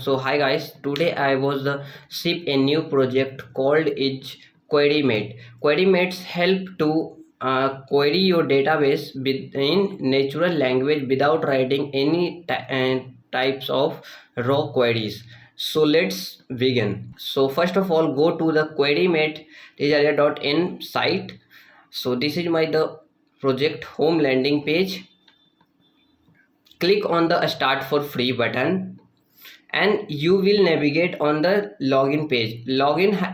So hi guys, today I was ship a new project called is QueryMate. QueryMates help to query your database in natural language without writing any types of raw queries. So let's begin. So first of all, go to the QueryMate.in site. So this is the project home landing page. Click on the start for free button and you will navigate on the login page.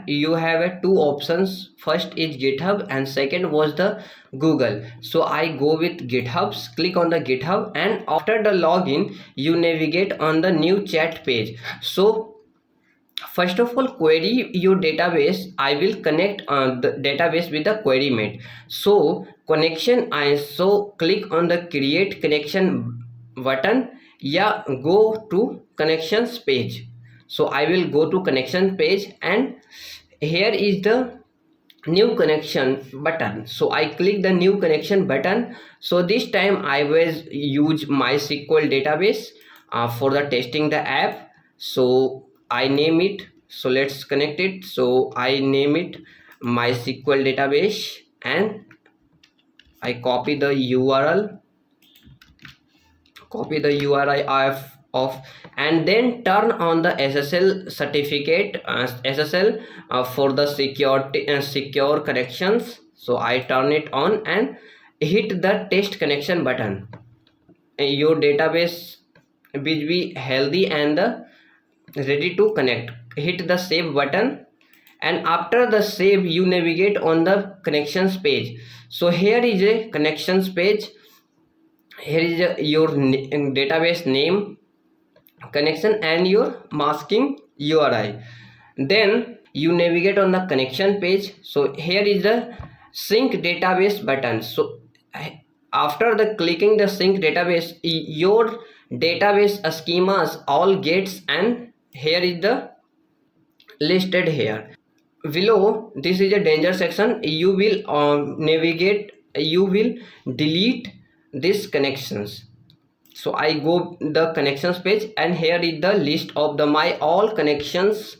You have two options. First is GitHub and second was the Google. So I go with GitHub's. Click on the GitHub and after the login you navigate on the new chat page. So first of all, query your database. I will connect the database with the QueryMate. So connection, I so click on the create connection button. Yeah, go to connections page. So I will go to connection page and here is the new connection button. So I click the new connection button. So this time I will use MySQL database for the testing the app. So I name it. So let's connect it. So I name it MySQL database and I copy the URL of and then turn on the SSL certificate SSL for the secure connections. So I turn it on and hit the test connection button. Your database will be healthy and ready to connect. Hit the save button and after the save you navigate on the connections page. So here is a connections page. Here is your database name, connection and your masking URI. Then you navigate on the connection page. So here is the sync database button. So after the clicking the sync database, your database schemas all gets and here is the listed here. Below this is a danger section. You will navigate, you will delete these connections. So I go the connections page and here is the list of the my all connections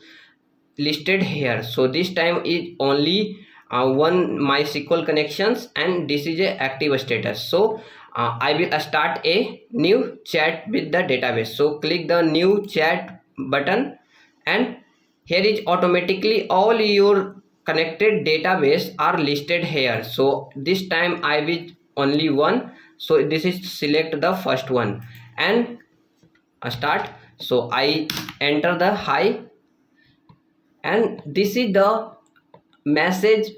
listed here. So this time is only one MySQL connections and this is a active status. So I will start a new chat with the database. So click the new chat button and here is automatically all your connected database are listed here. So this time I will only one. So this is select the first one and start. So I enter the hi and this is the message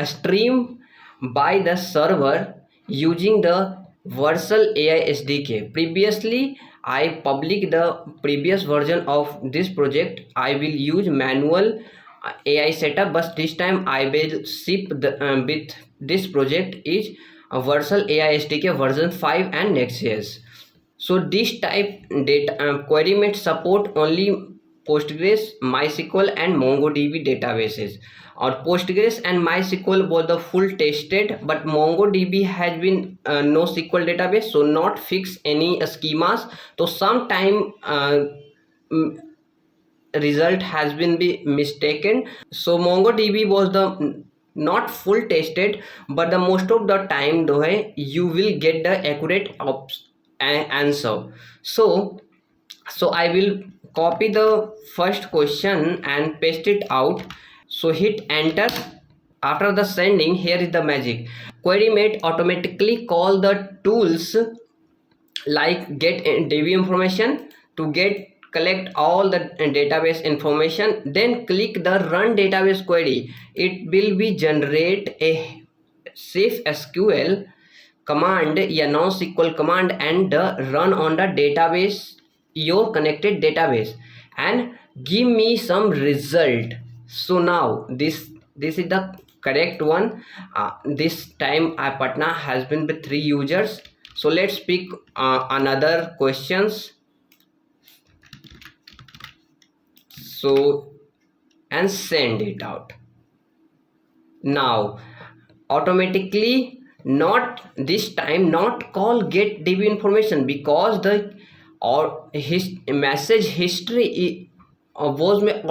stream by the server using the Vercel AI SDK. Previously I published the previous version of this project. I will use manual AI setup, but this time I will ship the with this project is a Vercel AI SDK version 5 and Next.js. So this type data QueryMate support only Postgres, MySQL and MongoDB databases. Or Postgres and MySQL were the full tested, but MongoDB has been no SQL database, so not fix any schemas. So sometime result has been be mistaken. So MongoDB was the not full tested, but the most of the time though you will get the accurate answer. So I will copy the first question and paste it out. So hit enter. After the sending, here is the magic. QueryMate automatically call the tools like get DB information to collect all the database information. Then click the run database query. It will be generate a safe SQL command, a NoSQL command and run on the database, your connected database and give me some result. So now this is the correct one. This time Patna has been with 3 users. So let's pick another questions. So and send it out. Now automatically not this time not call get DB information because the और message history was में,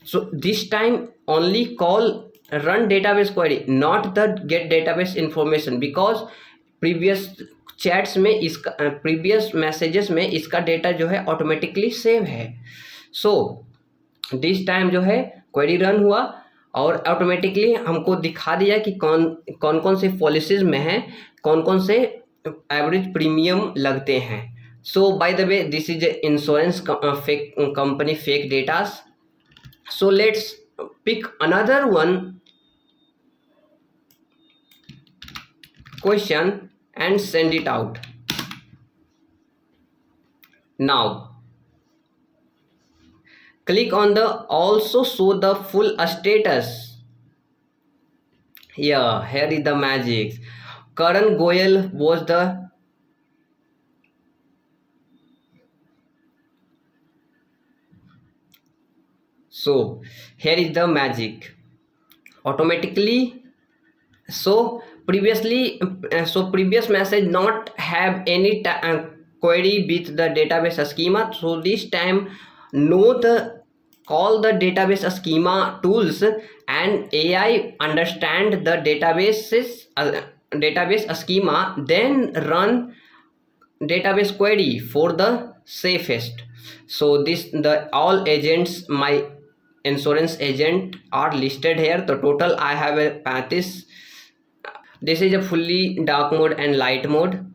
so this time only call run database query, not the get database information, because previous chats में इसका previous messages में इसका data जो है automatically save है. So this time जो है क्वेरी रन हुआ और ऑटोमेटिकली हमको दिखा दिया कि कौन कौन से पॉलिसीज में है, कौन कौन से एवरेज प्रीमियम लगते हैं. So by the way this is insurance company fake datas. So let's pick another one question and send it out. Now click on the also show the full status. Yeah, here is the magic. Karan Goyal was the so here is the magic automatically. So previous message not have any query with the database schema. So this time call the database schema tools and AI understand the database schema, then run database query for the safest. So the all agents, my insurance agent are listed here. The total I have a 35. This is a fully dark mode and light mode,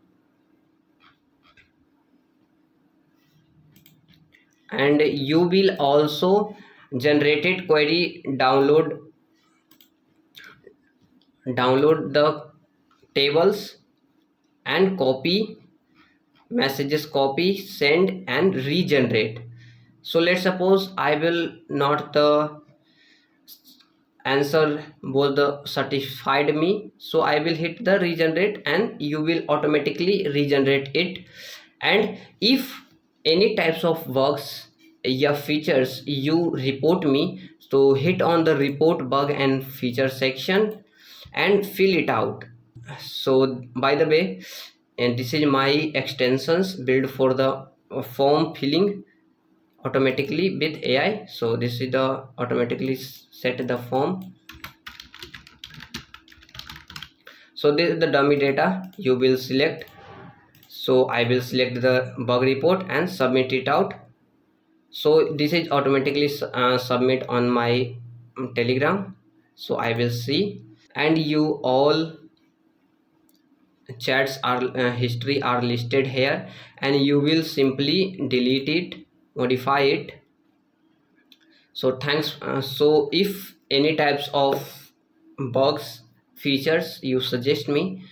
and you will also generated query download the tables and copy messages, copy, send and regenerate. So let's suppose I will not the answer was the certified me, so I will hit the regenerate and you will automatically regenerate it. And if any types of bugs या features you report me, so hit on the report bug and feature section and fill it out. So by the way, and this is my extensions built for the form filling automatically with AI. So this is the automatically set the form. So this is the dummy data you will select. So I will select the bug report and submit it out. So this is automatically submit on my Telegram. So I will see, and you all chats are history are listed here, and you will simply delete it, modify it. So thanks. So if any types of bugs, features you suggest me,